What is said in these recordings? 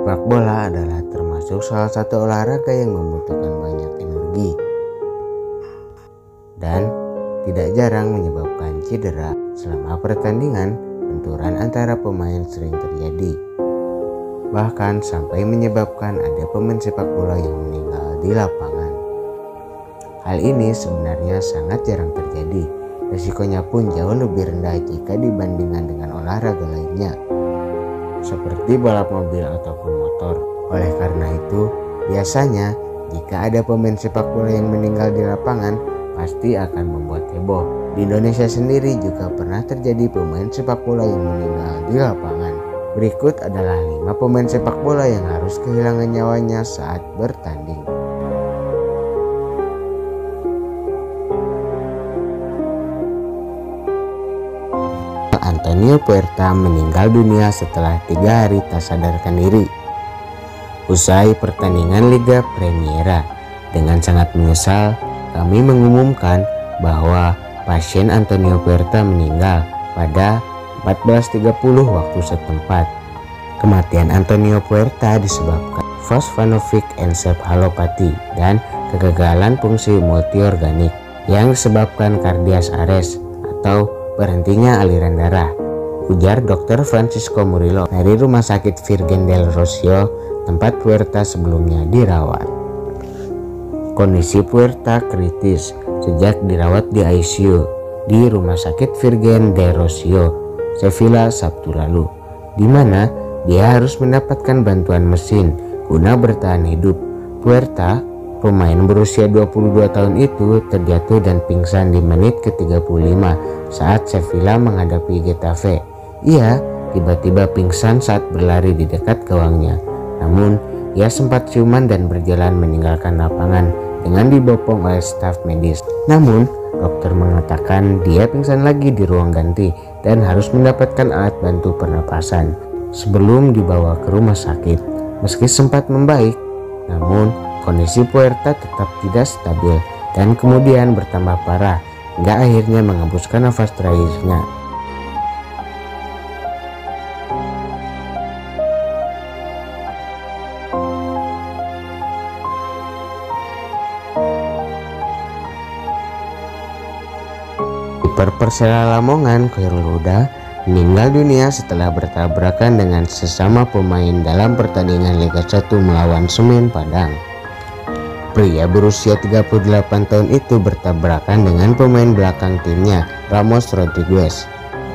Sepak bola adalah termasuk salah satu olahraga yang membutuhkan banyak energi dan tidak jarang menyebabkan cedera. Selama pertandingan, benturan antara pemain sering terjadi, bahkan sampai menyebabkan ada pemain sepak bola yang meninggal di lapangan. Hal ini sebenarnya sangat jarang terjadi. Risikonya pun jauh lebih rendah jika dibandingkan dengan olahraga lainnya, seperti balap mobil ataupun motor. Oleh karena itu, biasanya jika ada pemain sepak bola yang meninggal di lapangan, pasti akan membuat heboh. Di Indonesia sendiri juga pernah terjadi pemain sepak bola yang meninggal di lapangan. Berikut adalah 5 pemain sepak bola yang harus kehilangan nyawanya saat bertanding. Antonio Puerta meninggal dunia setelah 3 hari tak sadarkan diri. Usai pertandingan Liga Premiera, dengan sangat menyesal kami mengumumkan bahwa pasien Antonio Puerta meninggal pada 14.30 waktu setempat. Kematian Antonio Puerta disebabkan fosfanovic encephalopathy dan kegagalan fungsi multiorganik yang disebabkan cardiac arrest atau berhentinya aliran darah, ujar Dr. Francisco Murillo dari Rumah Sakit Virgen del Rocío tempat Puerta sebelumnya dirawat. Kondisi Puerta kritis sejak dirawat di ICU di Rumah Sakit Virgen del Rocío, Sevilla Sabtu lalu, di mana dia harus mendapatkan bantuan mesin guna bertahan hidup. Puerta, pemain berusia 22 tahun itu, terjatuh dan pingsan di menit ke-35 saat Sevilla menghadapi Getafe. Ia tiba-tiba pingsan saat berlari di dekat gawangnya. Namun, ia sempat ciuman dan berjalan meninggalkan lapangan dengan dibopong oleh staf medis. Namun, dokter mengatakan dia pingsan lagi di ruang ganti dan harus mendapatkan alat bantu pernapasan sebelum dibawa ke rumah sakit. Meski sempat membaik, namun kondisi Puerta tetap tidak stabil dan kemudian bertambah parah hingga akhirnya menghembuskan nafas terakhirnya. Kiper Persela Lamongan, Khairul Huda, meninggal dunia setelah bertabrakan dengan sesama pemain dalam pertandingan Liga 1 melawan Semen Padang. Pria berusia 38 tahun itu bertabrakan dengan pemain belakang timnya, Ramos Rodriguez.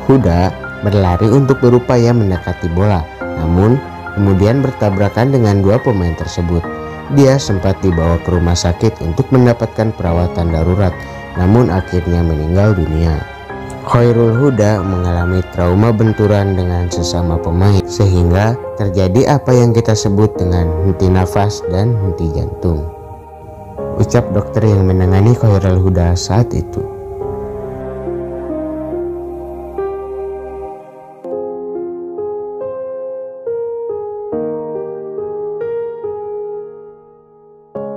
Huda berlari untuk berupaya mendekati bola, namun kemudian bertabrakan dengan 2 pemain tersebut. Dia sempat dibawa ke rumah sakit untuk mendapatkan perawatan darurat, namun akhirnya meninggal dunia. Khairul Huda mengalami trauma benturan dengan sesama pemain sehingga terjadi apa yang kita sebut dengan henti nafas dan henti jantung, ucap dokter yang menangani Khairul Huda saat itu.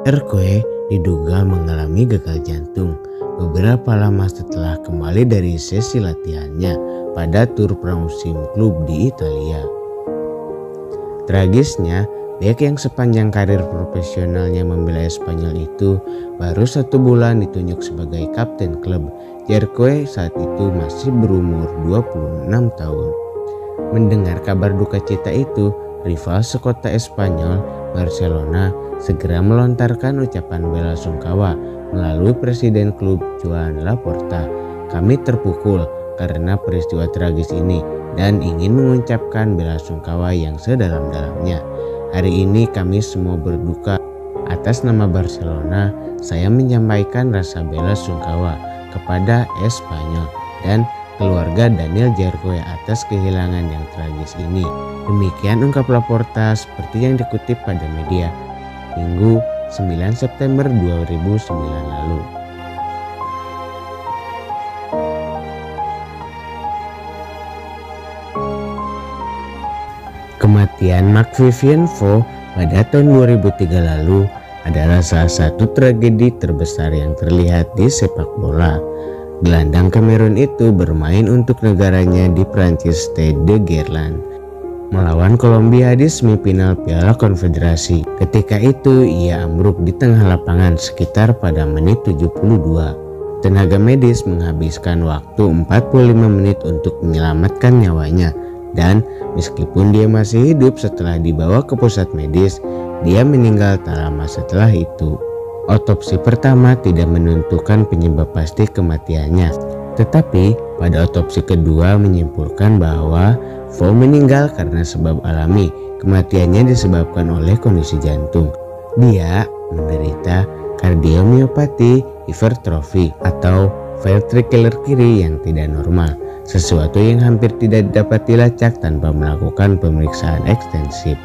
Erkwe diduga mengalami gagal jantung beberapa lama setelah kembali dari sesi latihannya pada tur pramusim klub di Italia. Tragisnya, bek yang sepanjang karir profesionalnya membela Spanyol itu baru 1 bulan ditunjuk sebagai kapten klub. Erkwe saat itu masih berumur 26 tahun. Mendengar kabar duka cita itu, rival sekota Espanyol, Barcelona, segera melontarkan ucapan bela sungkawa melalui presiden klub Joan Laporta. Kami terpukul karena peristiwa tragis ini dan ingin mengucapkan bela sungkawa yang sedalam-dalamnya. Hari ini kami semua berduka. Atas nama Barcelona, saya menyampaikan rasa bela sungkawa kepada Espanyol dan keluarga Daniel Jarque atas kehilangan yang tragis ini. Demikian ungkap Laporta seperti yang dikutip pada media Minggu 9 September 2009 lalu. Kematian Marc-Vivien Foe pada tahun 2003 lalu adalah salah satu tragedi terbesar yang terlihat di sepak bola. Gelandang Kamerun itu bermain untuk negaranya di Prancis Stade de Gerland. melawan Kolombia di semifinal Piala Konfederasi. Ketika itu ia ambruk di tengah lapangan sekitar pada menit 72. Tenaga medis menghabiskan waktu 45 menit untuk menyelamatkan nyawanya, dan meskipun dia masih hidup setelah dibawa ke pusat medis, dia meninggal tak lama setelah itu. Otopsi pertama tidak menentukan penyebab pasti kematiannya, tetapi pada otopsi kedua menyimpulkan bahwa Vo meninggal karena sebab alami. Kematiannya disebabkan oleh kondisi jantung. Dia menderita kardiomiopati hipertrofi atau ventricular kiri yang tidak normal, sesuatu yang hampir tidak dapat dilacak tanpa melakukan pemeriksaan ekstensif.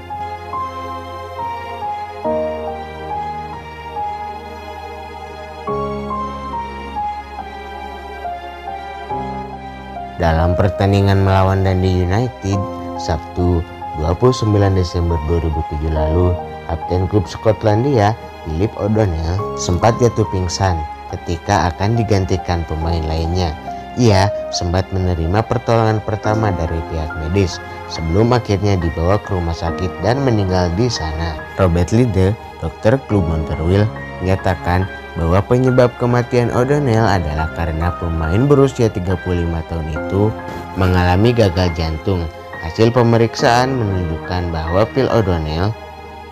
Dalam pertandingan melawan Dundee United Sabtu 29 Desember 2007 lalu, kapten klub Skotlandia Philip O'Donnell sempat jatuh pingsan ketika akan digantikan pemain lainnya. Ia sempat menerima pertolongan pertama dari pihak medis sebelum akhirnya dibawa ke rumah sakit dan meninggal di sana. Robert Lide, dokter klub Monterville, menyatakan bahwa penyebab kematian O'Donnell adalah karena pemain berusia 35 tahun itu mengalami gagal jantung. Hasil pemeriksaan menunjukkan bahwa Phil O'Donnell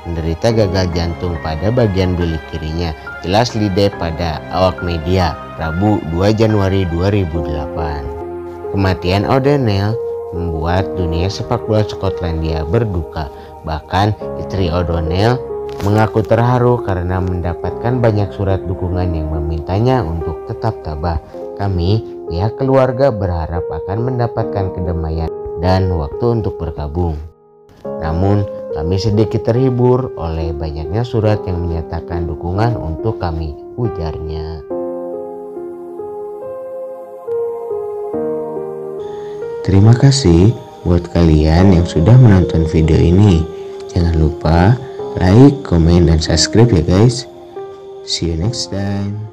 menderita gagal jantung pada bagian bilik kirinya, jelas Lide pada awak media Rabu 2 Januari 2008. Kematian O'Donnell membuat dunia sepak bola Skotlandia berduka. Bahkan istri O'Donnell mengaku terharu karena mendapatkan banyak surat dukungan yang memintanya untuk tetap tabah. Kami, pihak keluarga, berharap akan mendapatkan kedamaian dan waktu untuk bergabung. Namun, kami sedikit terhibur oleh banyaknya surat yang menyatakan dukungan untuk kami, ujarnya. Terima kasih buat kalian yang sudah menonton video ini. Jangan lupa like, komen, dan subscribe ya guys. See you next time.